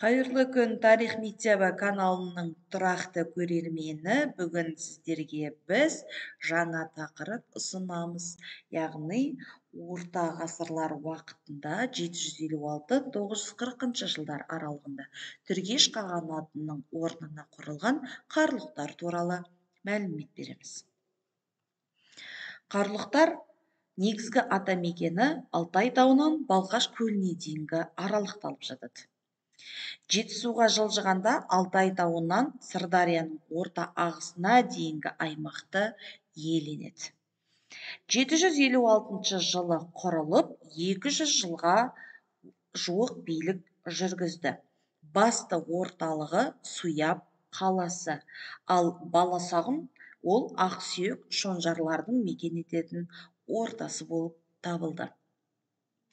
Қайырлы күн, Тарих мектебі каналының тұрақты көрермені. Бүгін сіздерге біз жаңа тақырып ұсынамыз. Яғни, орта ғасырлар уақытында 756-940 жылдар аралығында Түргеш қағанатының орнына құрылған қарлұқтар туралы мәлімет береміз. Қарлұқтар негізгі атамекені Алтай тауынан Балқаш көліне дейінгі аралықты алып жатады. Жетісуға жылжығанда Алтай тауынан Сырдарияның орта ағысына дейінгі аймақты иеленеді. 756 жылы құрылып, 200 жылға жуық билік жүргізді. Басты орталығы Суяб қаласы, ал Баласағұн ол Ақсүйек шонжарлардың мекен ететін ортасы болып табылды.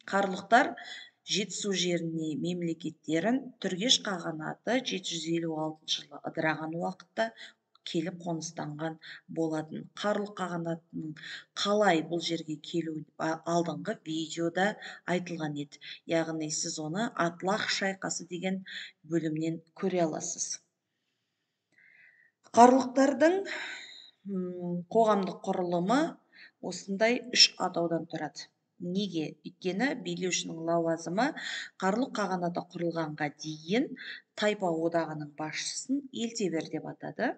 Қарлұқтар Жетісу жеріне мемлекеттерін Түргеш қағанаты 756 жылы ыдыраған уақытта келіп қоныстанған болатын. Қарлұқ қағанатының қалай бұл жерге келуі алдыңғы видеода айтылған еді. Яғни сіз оны Атлах шайқасы деген бөлімнен көре аласыз. Қарлұқтардың қоғамдық құрылымы осындай 3 атаудан тұрады. Неге? Өйткені билеушінің лауазымы Қарлұқ қағанаты құрылғанға дейін тайпа одағының басшысын елтебер деп атады.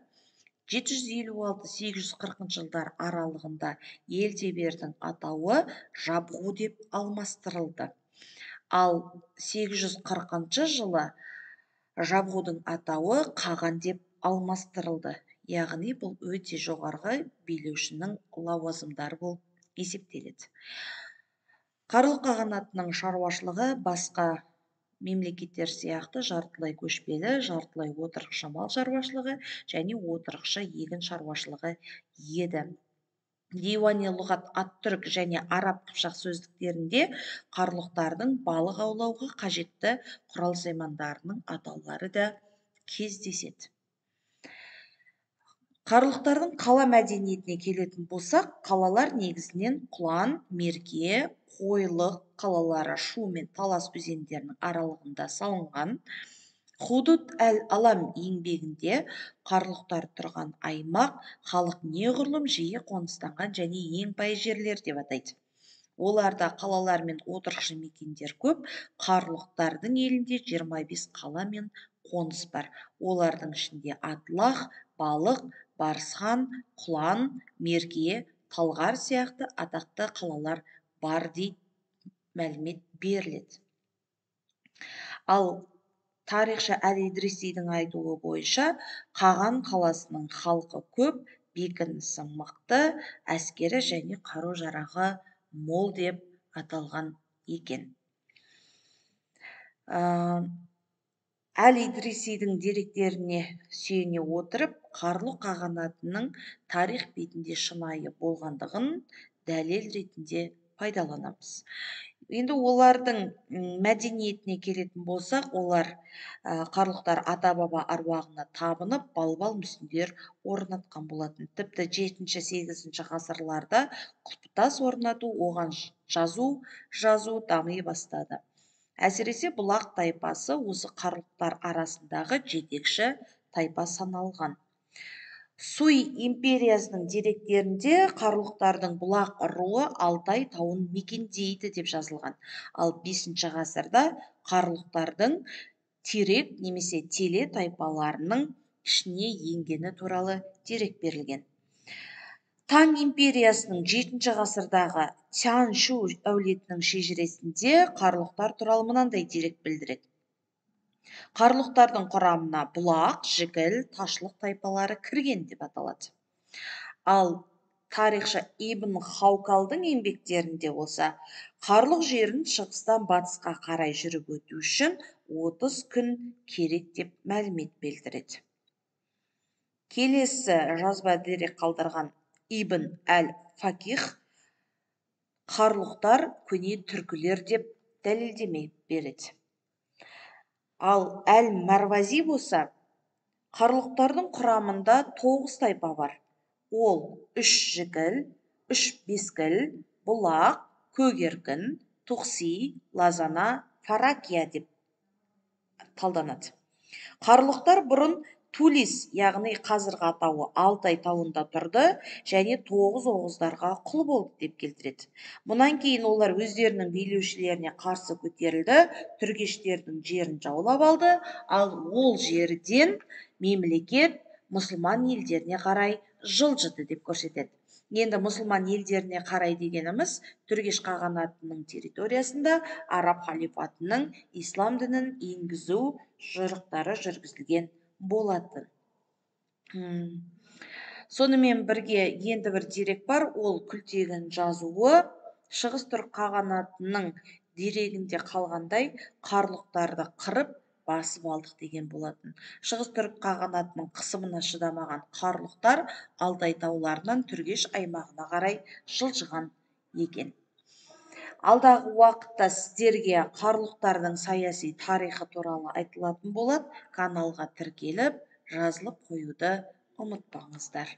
756-840 жылдар аралығында елтебердің атауы Жабғу деп алмастырылды. Ал 840 жылы Жабғудың атауы Қаған деп алмастырылды. Яғни бұл өте жоғарғы билеушінің лауазымдары болып есептеледі. Қарлұқ қағанатының шаруашылығы басқа мемлекеттер сияқты жартылай көшпелі, жартылай отырықшы мал шаруашылығы және отырықшы егін шаруашылығы еді. Диуани лұғат ат-түрк және араб қыпшақ сөздіктерінде қарлұқтардың балық аулауға қажетті құрал-саймандарының атаулары да кездеседі. Қарлұқтардың қала мәдениетіне келетін болсақ, қалалар негізінен Құлан, Мерке, Қойлық қалалары Шу мен Талас өзендерінің аралығында салынған. Худуд әл-Алам еңбегінде қарлұқтар тұрған аймақ халық неғұрлым жиі қоныстанған және ең бай жерлер деп атайды. Оларда қалалар мен отырықшы мекендер көп. Қарлұқтардың елінде 25 қала мен қоныс бар. Олардың ішінде Атлах, Балық, Барысхан, Құлан, Мерке, Талғар сияқты атақты қалалар бар дейді мәлімет беріледі. Ал тарихшы Әл-Идрисидің айтуы бойынша, Қаған қаласының халқы көп, бекінісі мықты, әскері және қару-жарағы мол деп аталған екен. Әл-Идрисидің деректеріне сүйене отырып, Қарлұқ қағанатының тарих бетінде шынайы болғандығын дәлел ретінде пайдаланамыз. Енді олардың мәдениетіне келетін болсақ, олар қарлұқтар ата-баба аруағына табынып, балбал мүсіндер орнатқан болатын. Тіпті 7-8 ғасырларда құлпытас орнату, оған жазу дами бастады. Әсіресе Бұлақ тайпасы осы қарлұқтар арасындағы жетекші тайпа саналған. Суй империясының деректерінде қарлұқтардың Бұлақ руы Алтай тауын мекендейді деп жазылған. Ал 5 ғасырда қарлұқтардың Терек немесе Теле тайпаларының ішіне енгені туралы дерек берілген. Таң империясының 7 ғасырдағы Тянь-Шу әулетінің шежіресінде қарлұқтар туралы мынандай дерек білдіреді. Қарлұқтардың құрамына Бұлақ, Жікіл, Ташлық тайпалары кірген деп аталады. Ал тарихшы Ибн Хаукалдың еңбектерінде болса, Қарлұқ жерін шығыстан батысқа қарай жүріп өту үшін 30 күн керек деп мәлімет білдіреді. Келесі жазба дерек қалдырған Ибн әл-Фақих қарлұқтар көне түркілер деп дәлелдеме береді. Ал әл-Марвази болса, қарлұқтардың құрамында 9 тайпа бар. Ол 3 Жікіл, 3 Бескіл, Бұлақ, Көгеркін, Тұқси, Лазана, Фаракия деп талданады. Қарлұқтар бұрын Тулис, яғни қазіргі атауы Алтай тауында тұрды және 9 оғыздарға құл болды деп келтіреді. Мұнан кейін олар өздерінің билеушілеріне қарсы көтерілді, түргештердің жерін жаулап алды, ал ол жерден мемлекет мұсылман елдеріне қарай жылжыды деп көрсетеді. Енді мұсылман елдеріне қарай дегеніміз түргеш қағанатының территориясында араб халифатының ислам дінін енгізу жорықтары жүргізілген болатын. Сонымен бірге енді бір дерек бар, ол Күлтегін жазуы Шығыс түрік қағанатының дерегінде қалғандай қарлұқтарды қырып басып алдық деген болатын. Шығыс түрік қағанатының қысымына шыдамаған қарлұқтар Алтай тауларынан түргеш аймағына қарай жылжыған екен. Алдағы уақытта сіздерге қарлұқтардың саяси тарихы туралы айтылатын болады. Каналға тіркеліп, жазылып қоюды ұмытпаңыздар.